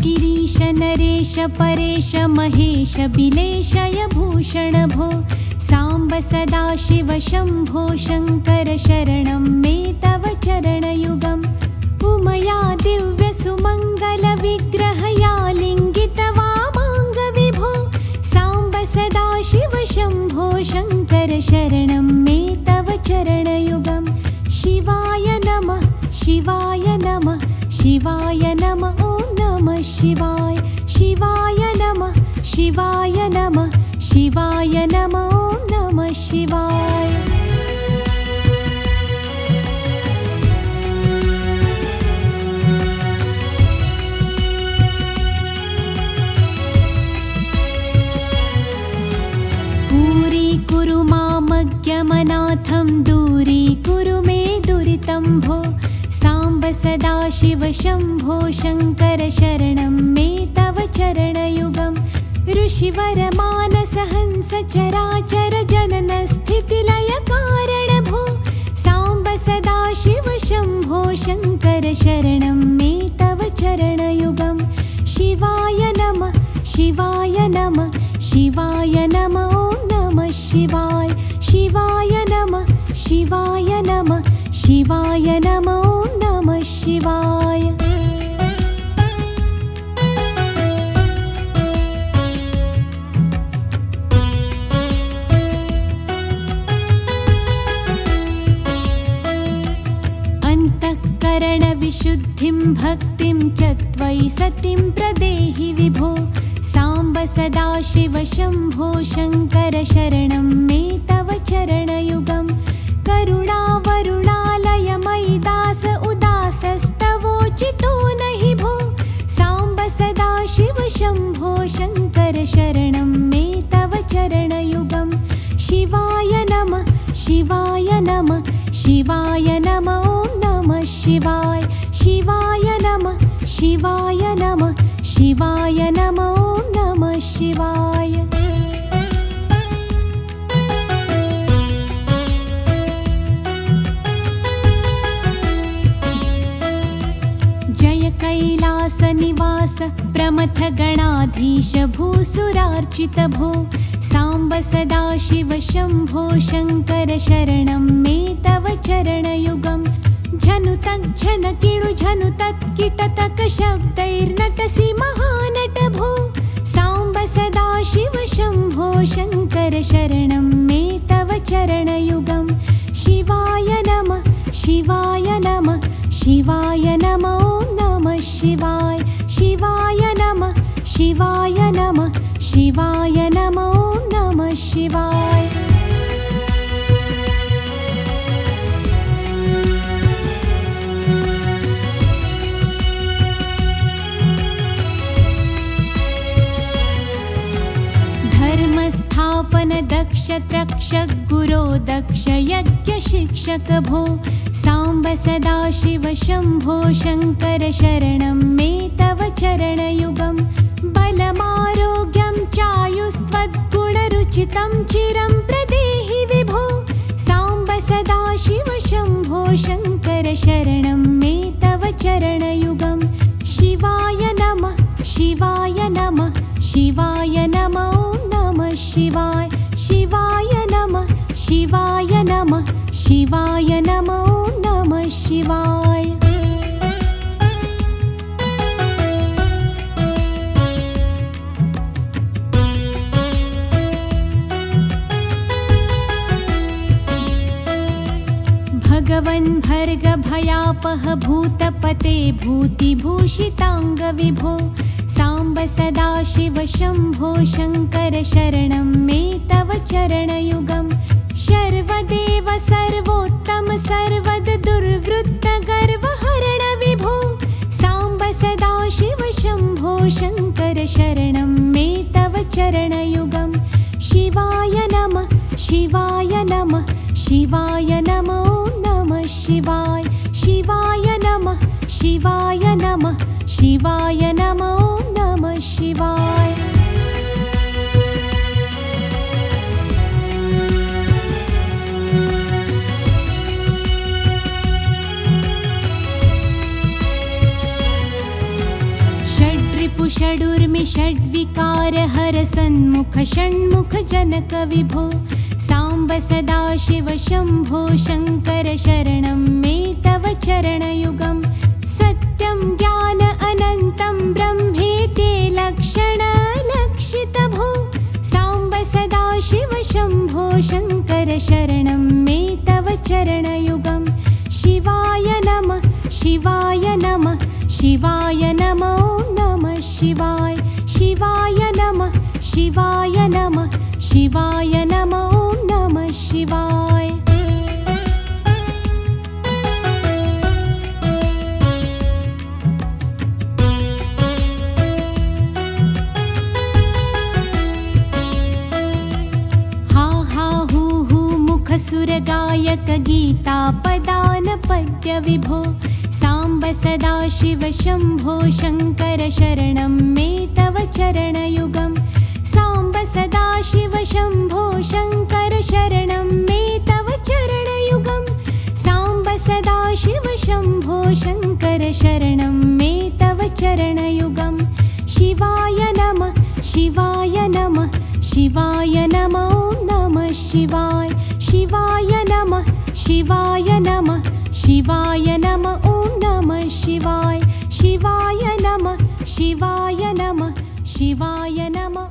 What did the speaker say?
गिरीश नरेश परेश महेश बिलेशय भूषण भो साम्ब सदाशिव शम्भो शङ्कर शरणं मे तव चरणयुगम् उमया दिव्य सुमङ्गल विग्रहया लिङ्गित वामाङ्ग विभो साम्ब सदाशिव शम्भो शङ्कर शरणं मे तव चरणयुगम् शिवाय नमः शिवाय नमः शिवाय नमः ॐ नमः शिवाय शिवाय नमः शिवाय नमः शिवाय नमः ॐ नमः शिवाय दूरीकुरु मामज्ञमनाथं दूरीकुरु मे दुरितं भो साम्ब सदाशिव शम्भो शङ्कर शरणं मे तव चरणयुगम् ऋषिवर मानस हंस चराचर जनन स्थितिलय कारण भो साम्ब सदाशिव शम्भो शङ्कर शरणं मे तव चरणयुगम् शिवाय नमः शिवाय नमः शिवाय नमः ॐ नमः शिवाय शिवाय नमः शिवाय नमः शिवाय नमः ॐ नमः शिवाय विशुद्धिं भक्तिं च त्वयि सतिं प्रदेहि विभो साम्ब सदाशिव शम्भो शङ्कर शरणं मे तव चरणयुगम् करुणावरुणालय मयि दास उदासस्तवोचितो नहि भो साम्ब सदाशिव शम्भो शङ्कर शरणं मे तव चरणयुगम् शिवाय नमः शिवाय नमः शिवाय नमः ॐ नमः शिवाय शिवाय नमः शिवाय नमः शिवाय नमः ॐ नमः शिवाय जय कैलास निवास प्रमथ गणाधीश भूसुरार्चित भो साम्ब सदाशिव शम्भो शङ्कर शरणं मे तव चरणयुगम् झनुतक् झनकिणु झनुतत् किटतक शब्दैर्नटसि महानट भो साम्ब सदाशिव शम्भो शङ्कर शरणं मे तव चरणयुगम् शिवाय नमः शिवाय नमः शिवाय नमः ॐ नमः शिवाय शिवाय नमः शिवाय नमः शिवाय नमः ॐ नमः शिवाय धर्मस्थापन दक्ष त्रक्षक गुरो दक्ष यज्ञ शिक्षक भो साम्ब सदाशिव शम्भो शङ्कर शरणं मे तव चरणयुगम् बलमारोग्यं चायुस्त्वद्गुणरुचितं चिरं प्रदेहि विभो साम्ब सदाशिव शम्भो शङ्कर शरणं मे तव चरणयुगम् शिवाय नमः शिवाय नमः शिवाय नमः ॐ नमः शिवाय शिवाय नमः शिवाय नमः शिवाय नमः ॐ नमः शिवाय भगवन् भर्ग भयापह भूतपते भूतिभूषिताङ्ग विभो साम्ब सदाशिव शम्भो शङ्कर शरणं मे तव चरणयुगम् शर्वदेव सर्वोत्तम सर्वद दुर्वृत्त गर्वहरण विभो साम्ब सदाशिव शम्भो शङ्कर शरणं मे तव चरणयुगम् शिवाय नमः शिवाय नमः शिवाय नमः ॐ नमः शिवाय शिवाय नमः शिवाय नमः शिवाय नमः ॐ नमः शिवाय स्वामी षड्विकार हर सन्मुख षण्मुख जनक विभो साम्ब सदाशिव शम्भो शङ्कर शरणं मे तव चरणयुगम् सत्यं ज्ञान अनन्तं ब्रह्मेति लक्षणलक्षितभो साम्ब सदाशिव शम्भो शङ्कर शरणं मे तव चरणयुगम् शिवाय नमः शिवाय नमः शिवाय नमो नमः शिवाय शिवाय नमः शिवाय नमः शिवाय नमो नमः शिवाय हा हा हू हू मुख सुरगायक गीता पदान पद्य विभो साम्ब सदाशिव शम्भो शङ्कर शरणं मे तव चरणयुगम् साम्ब सदाशिव शम्भो शङ्कर शरणं मे तव चरणयुगम् साम्ब सदाशिव शम्भो शङ्कर शरणं मे तव चरणयुगम् शिवाय नमः शिवाय नमः शिवाय नमो नमः शिवाय शिवाय नमः शिवाय नमः शिवाय नमः ॐ नमः शिवाय शिवाय नमः शिवाय नमः शिवाय नमः